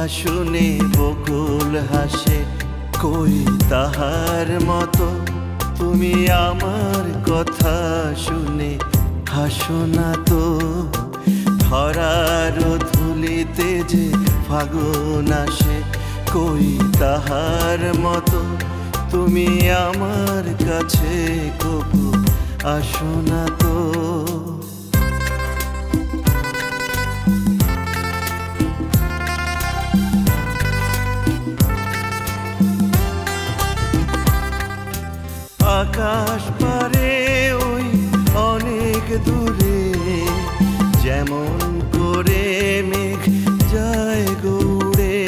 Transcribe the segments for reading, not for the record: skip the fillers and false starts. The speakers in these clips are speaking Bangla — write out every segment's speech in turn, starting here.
শুনে বকুল হাসে, কই তাহার মতো তুমি আমার কথা শুনে হাসো না তো। ধরার ধুলিতে যে ফাগুন আসে, কই তাহার মতো তুমি আমার কাছে কবু আসো না তো। আকাশ পারে ওই অনেক দূরে, যেমন করে মেঘ যায় গৌড়ে।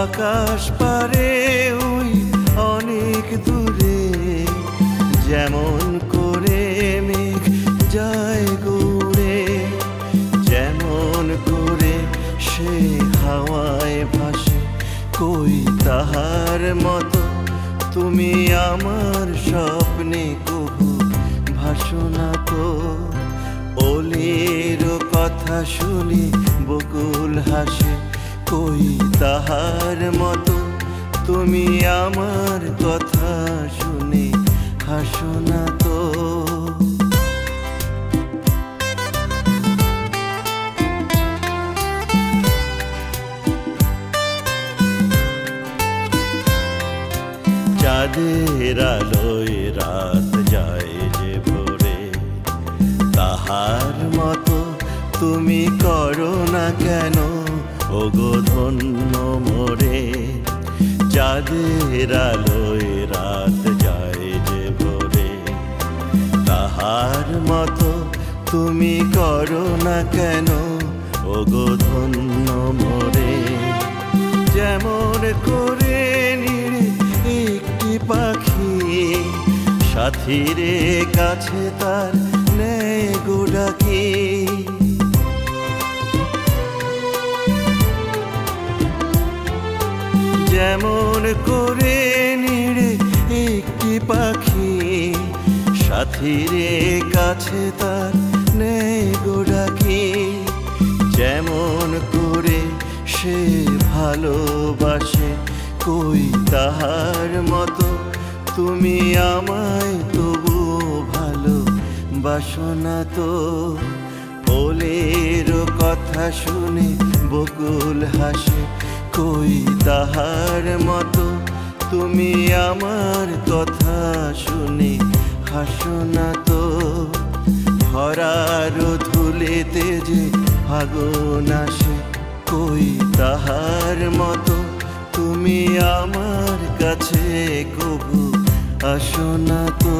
আকাশ পারে ওই অনেক দূরে, যেমন করে মেঘ যায় গৌড়ে। যেমন করে সে হাওয়ায় ভাসে, কই তাহার মতো তুমি আমার স্বপ্নে কবু ভাসো না তো। ওলের কথা শুনি বকুল হাসে, কই তাহার মতো তুমি আমার কথা শুনে হাসো না তো। চাঁদের আলোয় রাত যায় যে ভোরে, তাহার মতো তুমি করো না কেন ওগো ধন্য মোরে। চাঁদের আলোয় রাত যায় যে ভোরে, তাহার মতো তুমি করো না কেন ওগো ধন্য মোরে। যেমন করে নিড়ে একটি পাখি সাথীরে কাছে তার নেয় গো ডাকি। যেমন করে নিড়ে একটি পাখি সাথীরে কাছে তার নেয় গো ডাকি। যেমন করে সে ভালোবাসে, কই তাহার মতো তুমি আমায় তবু ভালোবাসো না তো। ওলের কথা শুনে বকুল হাসে, কই তাহার মতো তুমি আমার কথা শুনে হাসো না তো। ধরার ধুলিতে যে ফাগুন আসে, কই তাহার মতো তুমি আমার কাছে কবু আসো না তো।